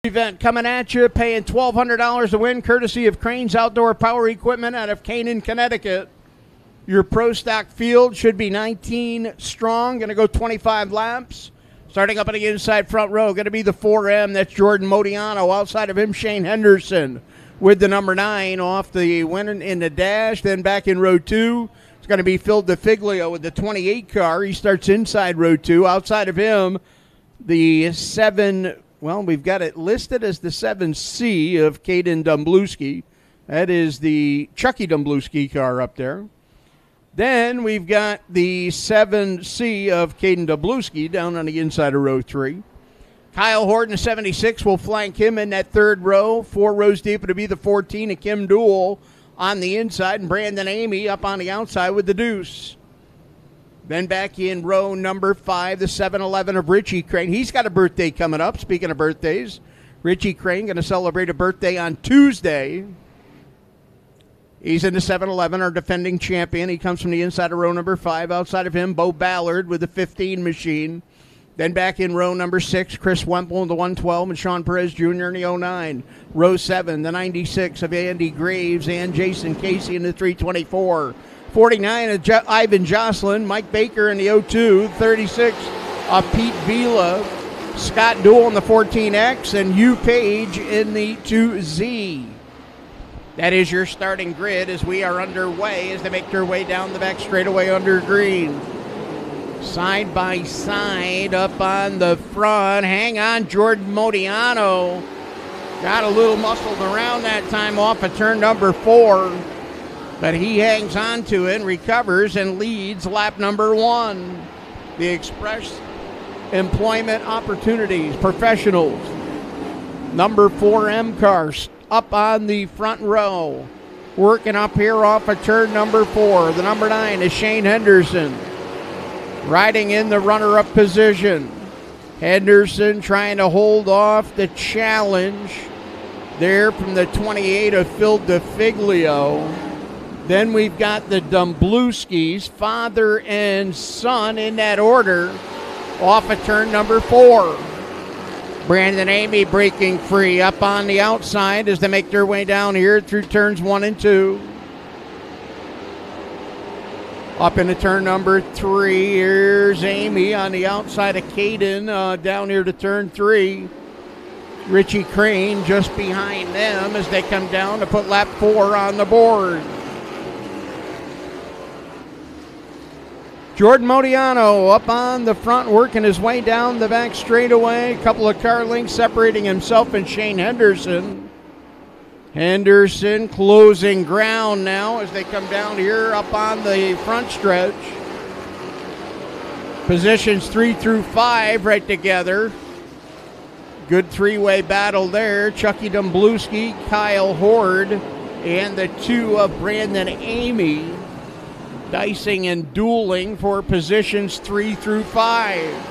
Event coming at you, paying $1,200 to win, courtesy of Cranes Outdoor Power Equipment out of Canaan, Connecticut. Your pro stock field should be 19 strong, going to go 25 laps. Starting up on the inside front row, going to be the 4M. That's Jordan Modiano. Outside of him, Shane Henderson with the number 9 off the winner in the dash. Then back in row 2, it's going to be Phil DeFiglio with the 28 car. He starts inside row 2. Outside of him, the 7. Well, we've got it listed as the 7C of Caden Dumbluski. That is the Chucky Dumbluski car up there. Then we've got the 7C of Caden Dumbluski down on the inside of row 3. Kyle Horton, 76, will flank him in that third row. 4 rows deep, it'll be the 14 of Kim Duell on the inside, and Brandon Amy up on the outside with the deuce. Then back in row number 5, the 7-11 of Richie Crane. He's got a birthday coming up. Speaking of birthdays, Richie Crane going to celebrate a birthday on Tuesday. He's in the 7-11, our defending champion. He comes from the inside of row number 5. Outside of him, Bo Ballard with the 15 machine. Then back in row number 6, Chris Wemple in the 112 and Sean Perez Jr. in the 09. Row 7, the 96 of Andy Graves and Jason Casey in the 324. 49 of Ivan Jocelyn, Mike Baker in the 02, 36 of Pete Vila, Scott Duell in the 14X, and Hugh Page in the 2Z. That is your starting grid as we are underway as they make their way down the back straightaway under green. Side by side up on the front. Hang on, Jordan Modiano. Got a little muscled around that time off of turn number 4. But he hangs on to it and recovers and leads lap number 1. The Express Employment Opportunities Professionals. Number 4M cars up on the front row. Working up here off of turn number 4. The number 9 is Shane Henderson. Riding in the runner-up position. Henderson trying to hold off the challenge there from the 28 of Phil DeFiglio. Then we've got the Dumbluskis, father and son in that order, off of turn number 4. Brandon Amy breaking free up on the outside as they make their way down here through turns 1 and 2. Up into turn number 3, here's Amy on the outside of Caden down here to turn 3. Richie Crane just behind them as they come down to put lap 4 on the board. Jordan Modiano up on the front, working his way down the back straightaway. A couple of car lengths separating himself and Shane Henderson. Henderson closing ground now as they come down here up on the front stretch. Positions 3 through 5 right together. Good three-way battle there. Chucky Dumbluski, Kyle Hord, and the 2 of Brandon Amy. Dicing and dueling for positions 3 through 5.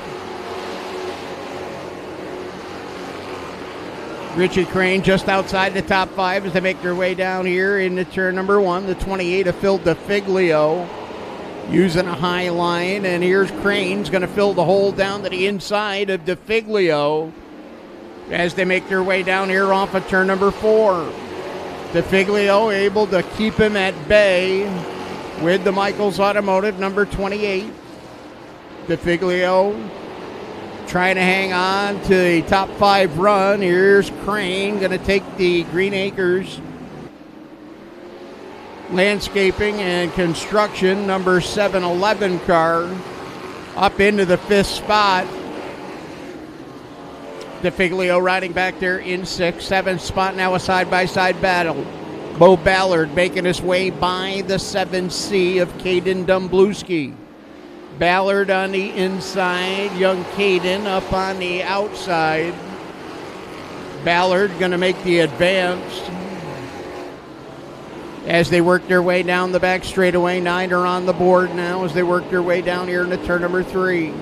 Richie Crane just outside the top 5 as they make their way down here into turn number 1. The 28 of Phil DeFiglio using a high line. And here's Crane's going to fill the hole down to the inside of DeFiglio as they make their way down here off of turn number 4. DeFiglio able to keep him at bay with the Michaels Automotive, number 28. DeFiglio trying to hang on to the top 5 run. Here's Crane going to take the Green Acres Landscaping and Construction, number 711 car, up into the 5th spot. DeFiglio riding back there in 6th. 7th spot, now a side-by-side battle. Bo Ballard making his way by the 7C of Caden Dumbluski. Ballard on the inside, young Caden up on the outside. Ballard going to make the advance as they work their way down the back straightaway. 9 are on the board now as they work their way down here into turn number 3.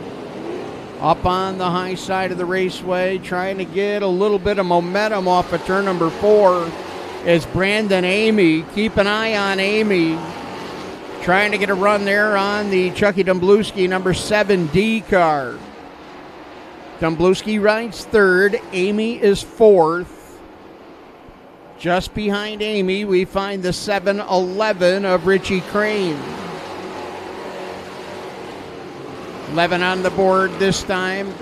Up on the high side of the raceway, trying to get a little bit of momentum off of turn number 4. Is Brandon Amy. Keep an eye on Amy. Trying to get a run there on the Chucky Dumbluski number 7D car. Domblowski rides third. Amy is fourth. Just behind Amy, we find the 7-11 of Richie Crane. 11 on the board this time.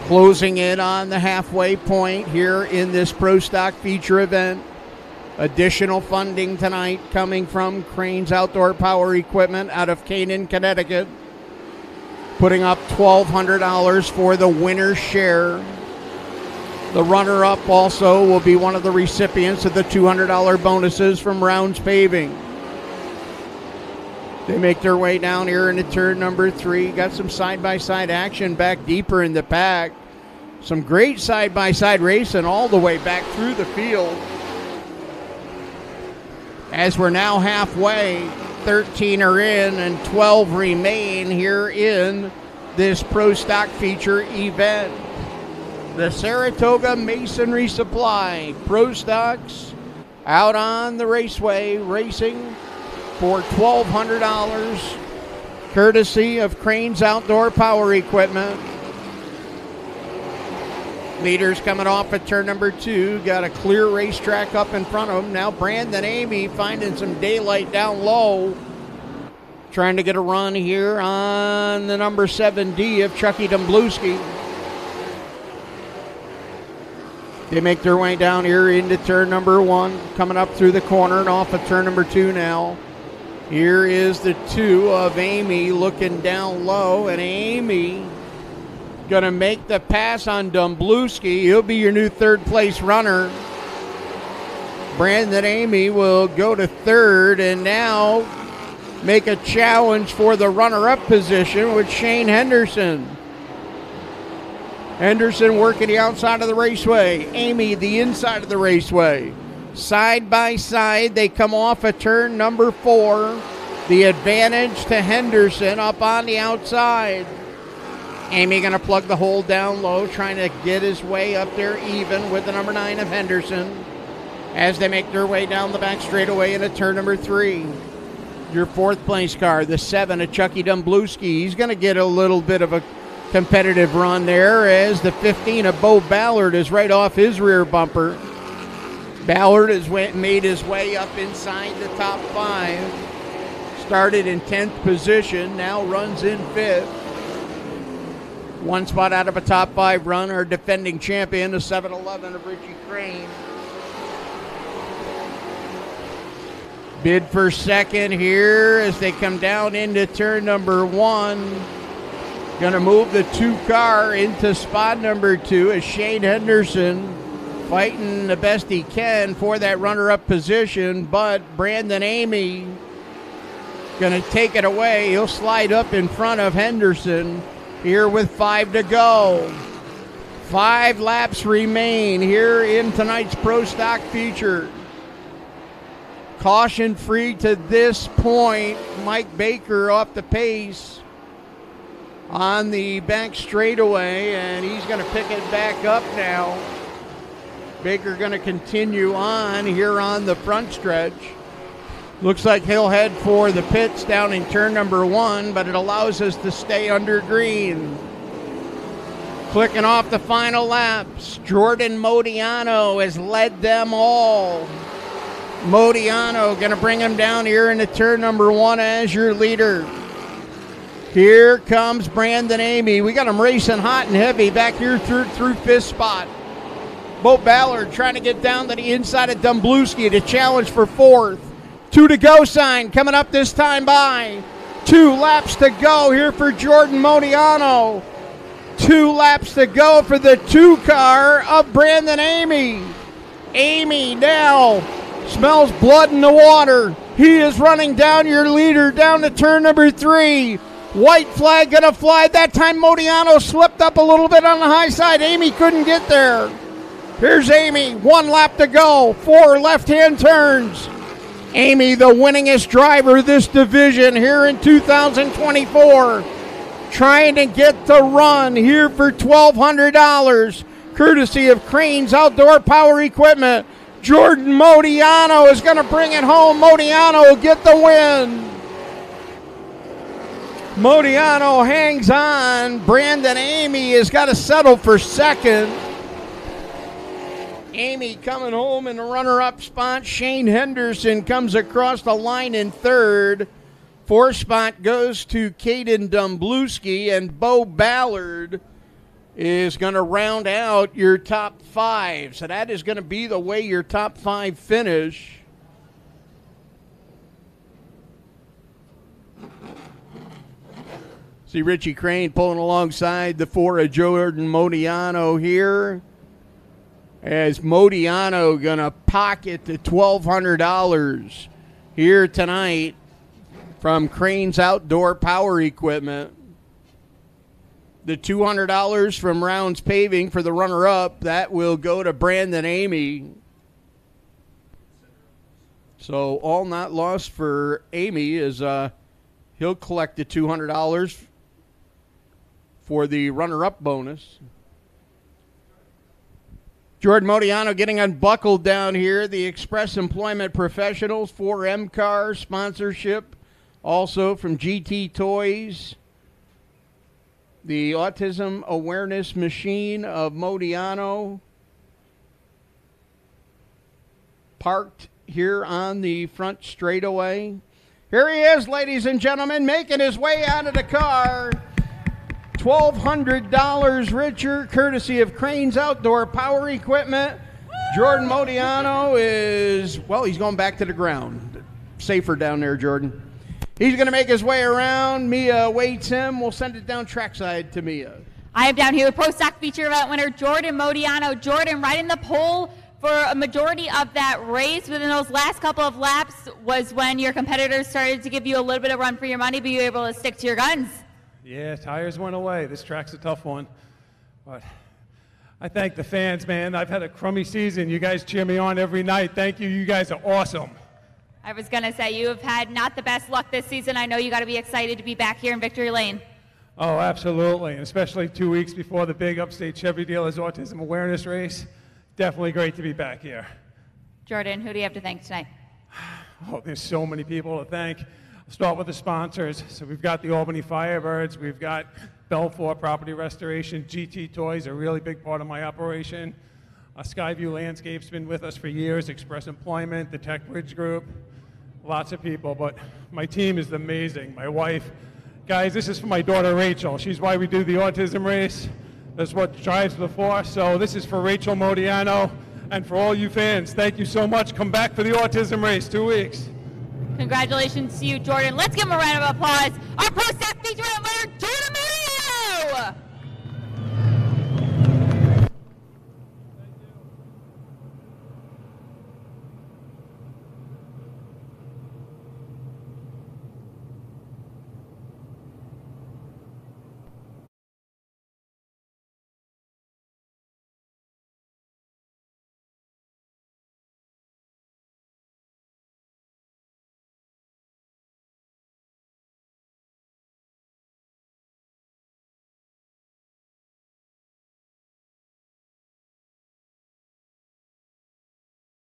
Closing in on the halfway point here in this Pro Stock feature event. Additional funding tonight coming from Cranes Outdoor Power Equipment out of Canaan, Connecticut. Putting up $1,200 for the winner's share. The runner-up also will be one of the recipients of the $200 bonuses from Rounds Paving. They make their way down here into turn number 3. Got some side-by-side action back deeper in the pack. Some great side-by-side racing all the way back through the field. As we're now halfway, 13 are in and 12 remain here in this Pro Stock feature event. The Saratoga Masonry Supply Pro Stocks out on the raceway racing for $1,200, courtesy of Cranes Outdoor Power Equipment. Leaders coming off at turn number 2. Got a clear racetrack up in front of them. Now Brandon Amy finding some daylight down low. Trying to get a run here on the number 7D of Chucky Domblowski. They make their way down here into turn number 1. Coming up through the corner and off of turn number 2 now. Here is the 2 of Amy looking down low, and Amy gonna make the pass on Domblowski. He'll be your new third place runner. Brandon Amy will go to third and now make a challenge for the runner-up position with Shane Henderson. Henderson working the outside of the raceway. Amy the inside of the raceway. Side by side, they come off at turn number 4. The advantage to Henderson up on the outside. Amy going to plug the hole down low, trying to get his way up there even with the number 9 of Henderson as they make their way down the back straightaway into turn number 3. Your fourth place car, the 7 of Chucky Domblowski. He's going to get a little bit of a competitive run there as the 15 of Bo Ballard is right off his rear bumper. Ballard has made his way up inside the top 5. Started in 10th position, now runs in 5th. One spot out of a top 5 run, our defending champion, the 7-11 of Richie Crane. Bid for second here as they come down into turn number 1. Gonna move the 2 car into spot number 2 as Shane Henderson fighting the best he can for that runner-up position, but Brandon Amy gonna take it away. He'll slide up in front of Henderson here with 5 to go. 5 laps remain here in tonight's Pro Stock feature. Caution free to this point. Mike Baker off the pace on the back straightaway, and he's going to pick it back up now. Baker going to continue on here on the front stretch. Looks like he'll head for the pits down in turn number 1, but it allows us to stay under green. Clicking off the final laps, Jordan Modiano has led them all. Modiano going to bring him down here into turn number 1 as your leader. Here comes Brandon Amy. We got him racing hot and heavy back here through 5th spot. Bo Ballard trying to get down to the inside of Domblowski to challenge for 4th. 2 to go sign coming up this time by. 2 laps to go here for Jordan Modiano. 2 laps to go for the 2 car of Brandon Amy. Amy now smells blood in the water. He is running down your leader down to turn number 3. White flag gonna fly. That time Modiano slipped up a little bit on the high side. Amy couldn't get there. Here's Amy, 1 lap to go. 4 left-hand turns. Amy, the winningest driver of this division here in 2024. Trying to get the run here for $1,200. Courtesy of Cranes Outdoor Power Equipment. Jordan Modiano is going to bring it home. Modiano will get the win. Modiano hangs on. Brandon Amy has got to settle for second. Amy coming home in the runner-up spot. Shane Henderson comes across the line in third. Fourth spot goes to Caden Dumbluski, and Bo Ballard is going to round out your top five. So that is going to be the way your top five finish. See Richie Crane pulling alongside the four of Jordan Modiano here. As Modiano going to pocket the $1,200 here tonight from Crane's Outdoor Power Equipment. The $200 from Rounds Paving for the runner-up, that will go to Brandon Amy. So all not lost for Amy is he'll collect the $200 for the runner-up bonus. Jordan Modiano getting unbuckled down here. The Express Employment Professionals, 4M Car sponsorship, also from GT Toys. The Autism Awareness Machine of Modiano, parked here on the front straightaway. Here he is, ladies and gentlemen, making his way out of the car. $1,200 richer, courtesy of Crane's Outdoor Power Equipment. Jordan Modiano is, well, he's going back to the ground. Safer down there, Jordan. He's going to make his way around. Mia waits him. We'll send it down trackside to Mia. I am down here with Pro Stock feature event winner Jordan Modiano. Jordan, right in the pole for a majority of that race. Within those last couple of laps was when your competitors started to give you a little bit of run for your money, but you were able to stick to your guns. Yeah, tires went away. This track's a tough one. But I thank the fans, man. I've had a crummy season. You guys cheer me on every night. Thank you. You guys are awesome. I was going to say, you have had not the best luck this season. I know you got to be excited to be back here in Victory Lane. Oh, absolutely, and especially 2 weeks before the big Upstate Chevy Dealers Autism Awareness Race. Definitely great to be back here. Jordan, who do you have to thank tonight? Oh, there's so many people to thank. I'll start with the sponsors. So we've got the Albany Firebirds, we've got Belfort Property Restoration, GT Toys, a really big part of my operation. Skyview Landscape's been with us for years, Express Employment, the Tech Bridge Group, lots of people, but my team is amazing. My wife, guys, this is for my daughter Rachel. She's why we do the autism race. That's what drives the force. So this is for Rachel Modiano, and for all you fans, thank you so much. Come back for the autism race, 2 weeks. Congratulations to you, Jordan. Let's give him a round of applause. Our Pro Stock feature winner, Jordan